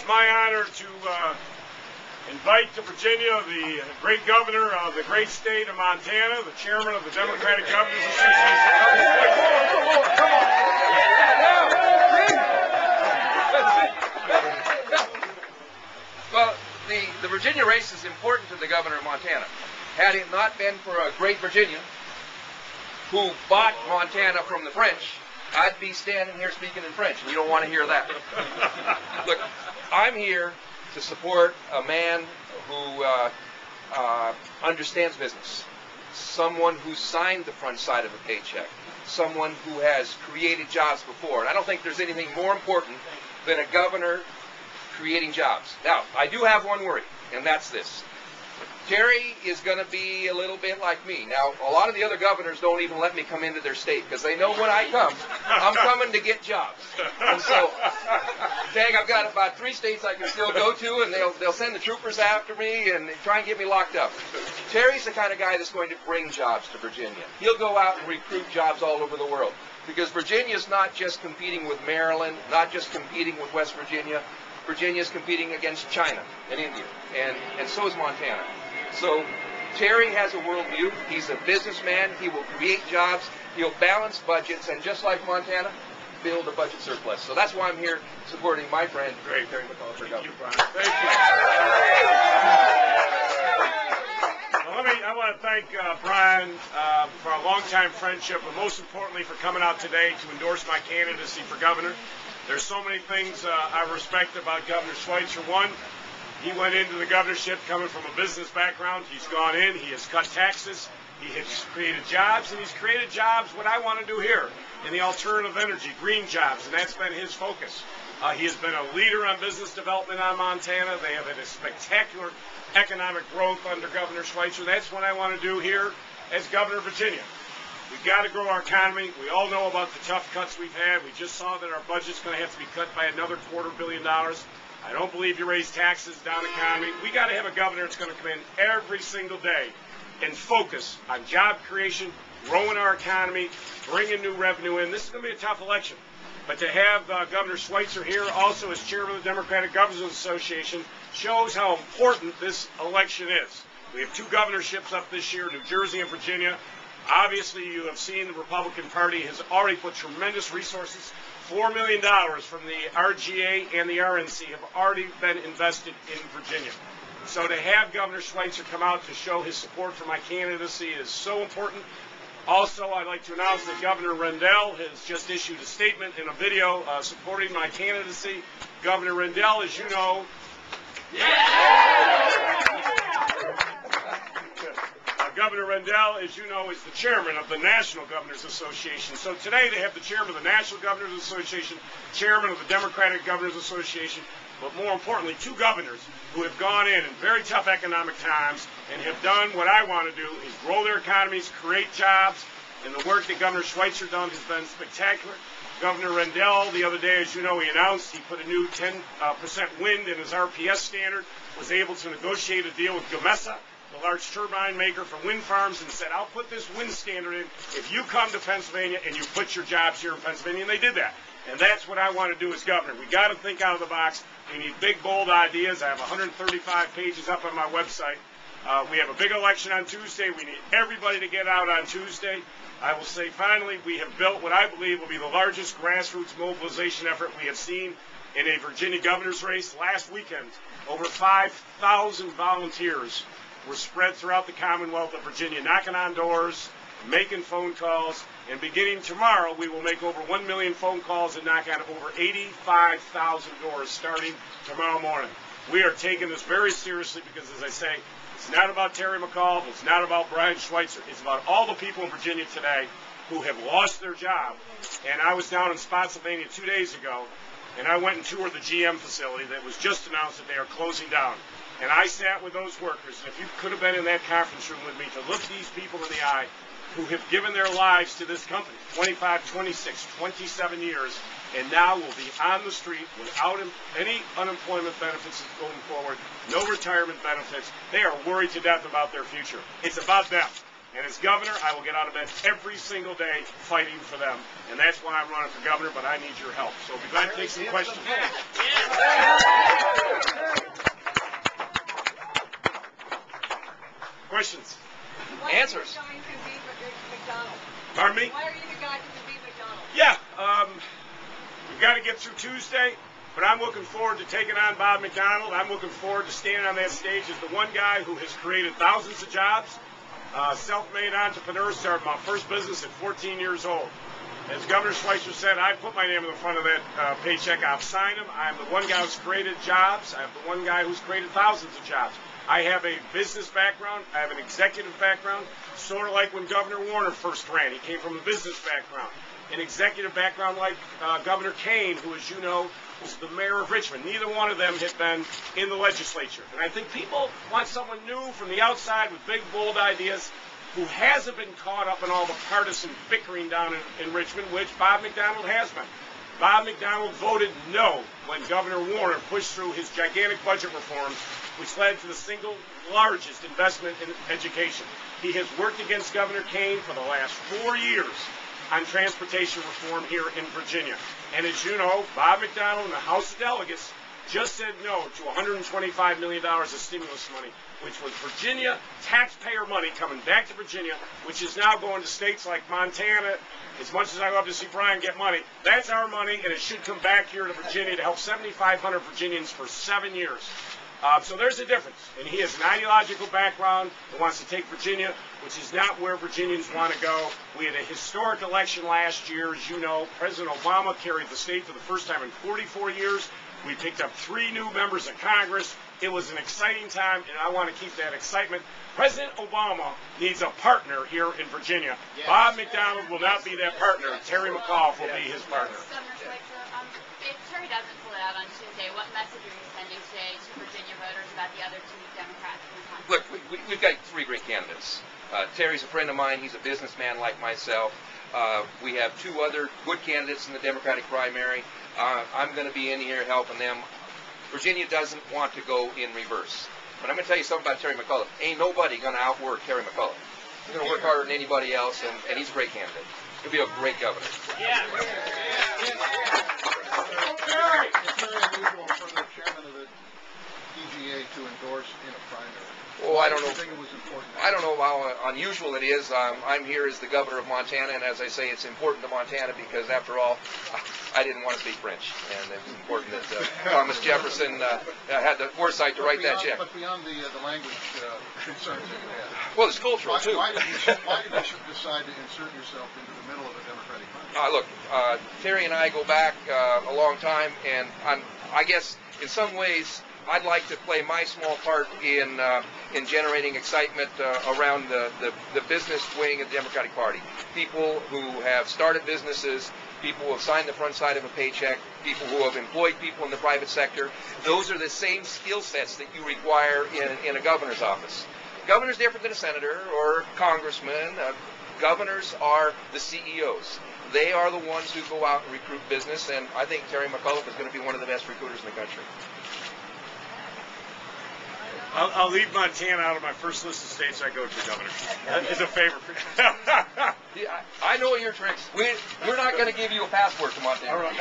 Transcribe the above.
my honor to invite to Virginia the great governor of the great state of Montana, the chairman of the Democratic Governors Association. Come on. Well, the Virginia race is important to the governor of Montana. Had it not been for a great Virginian who bought Montana from the French, I'd be standing here speaking in French, and you don't want to hear that. Look, I'm here to support a man who understands business, someone who signed the front side of a paycheck, someone who has created jobs before. And I don't think there's anything more important than a governor creating jobs. Now, I do have one worry, and that's this. Terry is going to be a little bit like me. Now, a lot of the other governors don't even let me come into their state because they know when I come, I'm coming to get jobs. And so, dang, I've got about 3 states I can still go to, and they'll send the troopers after me and try and get me locked up. Terry's the kind of guy that's going to bring jobs to Virginia. He'll go out and recruit jobs all over the world because Virginia's not just competing with Maryland, not just competing with West Virginia. Virginia's competing against China and India, and so is Montana. So Terry has a worldview. He's a businessman. He will create jobs. He'll balance budgets, and just like Montana, build a budget surplus. So that's why I'm here supporting my friend, Terry McAuliffe for governor. Thank you, Brian. I want to thank Brian for a long-time friendship, but most importantly for coming out today to endorse my candidacy for governor. There's so many things I respect about Governor Schweitzer. One, he went into the governorship coming from a business background. He's gone in, he has cut taxes, he has created jobs, and he's created jobs, what I want to do here, in the alternative energy, green jobs, and that's been his focus. He has been a leader on business development on Montana. They have had a spectacular economic growth under Governor Schweitzer. That's what I want to do here as governor of Virginia. We've got to grow our economy. We all know about the tough cuts we've had. We just saw that our budget's going to have to be cut by another $250 million. I don't believe you raise taxes down the economy. We got to have a governor that's going to come in every single day and focus on job creation, growing our economy, bringing new revenue in. This is going to be a tough election. But to have Governor Schweitzer here also as chairman of the Democratic Governors Association shows how important this election is. We have 2 governorships up this year, New Jersey and Virginia. Obviously, you have seen the Republican Party has already put tremendous resources. $4 million from the RGA and the RNC have already been invested in Virginia. So to have Governor Schweitzer come out to show his support for my candidacy is so important. Also, I'd like to announce that Governor Rendell has just issued a statement in a video supporting my candidacy. Governor Rendell, as you know, Governor Rendell, as you know, is the chairman of the National Governors Association. So today they have the chairman of the National Governors Association, chairman of the Democratic Governors Association, but more importantly, 2 governors who have gone in very tough economic times and have done what I want to do, is grow their economies, create jobs, and the work that Governor Schweitzer done has been spectacular. Governor Rendell, the other day, as you know, he announced he put a new 10% wind in his RPS standard, was able to negotiate a deal with Gamesa, the large turbine maker for wind farms, and said, I'll put this wind standard in if you come to Pennsylvania and you put your jobs here in Pennsylvania, and they did that. And that's what I want to do as governor. We got to think out of the box. We need big, bold ideas. I have 135 pages up on my website. We have a big election on Tuesday. We need everybody to get out on Tuesday. I will say, finally, we have built what I believe will be the largest grassroots mobilization effort we have seen in a Virginia governor's race. Last weekend, over 5,000 volunteers were spread throughout the Commonwealth of Virginia, knocking on doors, making phone calls, and beginning tomorrow, we will make over 1 million phone calls and knock on over 85,000 doors starting tomorrow morning. We are taking this very seriously because, as I say, it's not about Terry McAuliffe, it's not about Brian Schweitzer, it's about all the people in Virginia today who have lost their job. And I was down in Spotsylvania 2 days ago, and I went and toured the GM facility that was just announced that they are closing down. And I sat with those workers, and if you could have been in that conference room with me to look these people in the eye who have given their lives to this company, 25, 26, 27 years, and now will be on the street without any unemployment benefits going forward, no retirement benefits. They are worried to death about their future. It's about them. And as governor, I will get out of bed every single day fighting for them. And that's why I'm running for governor, but I need your help. So I'll be glad to take some questions. through Tuesday, but I'm looking forward to taking on Bob McDonald. I'm looking forward to standing on that stage as the one guy who has created thousands of jobs. Self-made entrepreneur, started my first business at 14 years old. As Governor Schweitzer said, I put my name in the front of that paycheck. I've signed them. I'm the one guy who's created jobs. I'm the one guy who's created thousands of jobs. I have a business background. I have an executive background, sort of like when Governor Warner first ran. He came from a business background. An executive background like Governor Kane, who, as you know, was the mayor of Richmond. Neither one of them had been in the legislature. And I think people want someone new from the outside with big, bold ideas who hasn't been caught up in all the partisan bickering down in Richmond, which Bob McDonald has been. Bob McDonald voted no when Governor Warner pushed through his gigantic budget reforms, which led to the single largest investment in education. He has worked against Governor Kane for the last 4 years on transportation reform here in Virginia. And as you know, Bob McDonald and the House of Delegates just said no to $125 million of stimulus money, which was Virginia taxpayer money coming back to Virginia, which is now going to states like Montana. As much as I love to see Brian get money, that's our money, and it should come back here to Virginia to help 7,500 Virginians for 7 years. So there's a difference. And he has an ideological background that wants to take Virginia, which is not where Virginians want to go. We had a historic election last year. As you know, President Obama carried the state for the first time in 44 years. We picked up 3 new members of Congress. It was an exciting time, and I want to keep that excitement. President Obama needs a partner here in Virginia. Yes. Bob McDonald will not be that partner. Terry McAuliffe will be his partner. Governor Schweitzer, if Terry doesn't pull it out on Tuesday, what message are you sending today to Virginia voters about the other 2 Democrats in the country? Look, we've got 3 great candidates. Terry's a friend of mine. He's a businessman like myself. We have 2 other good candidates in the Democratic primary. I'm going to be in here helping them. Virginia doesn't want to go in reverse. But I'm going to tell you something about Terry McAuliffe. Ain't nobody going to outwork Terry McAuliffe. He's going to work harder than anybody else, and he's a great candidate. He'll be a great governor. Yeah. It's very unusual for the chairman of the DGA to endorse in a primary. Oh, I don't know. I think it was important. I don't know how unusual it is. I'm here as the governor of Montana, and as I say, it's important to Montana because, after all, I didn't want to speak French, and it was important that Thomas Jefferson had the foresight to write that check. But beyond the language concerns that you had, well, it's cultural too. Why did you decide to insert yourself into the middle of a Democratic primary? Look, Terry and I go back a long time, and I guess in some ways I'd like to play my small part in generating excitement around the business wing of the Democratic Party. People who have started businesses, people who have signed the front side of a paycheck, people who have employed people in the private sector. Those are the same skill sets that you require in a governor's office. Governor's different than a senator or a congressman. Governors are the CEOs. They are the ones who go out and recruit business, and I think Terry McAuliffe is going to be one of the best recruiters in the country. I'll leave Montana out of my first list of states I go to, Governor. As a favor. Yeah, I know your tricks. We're not going to give you a passport to Montana. All right.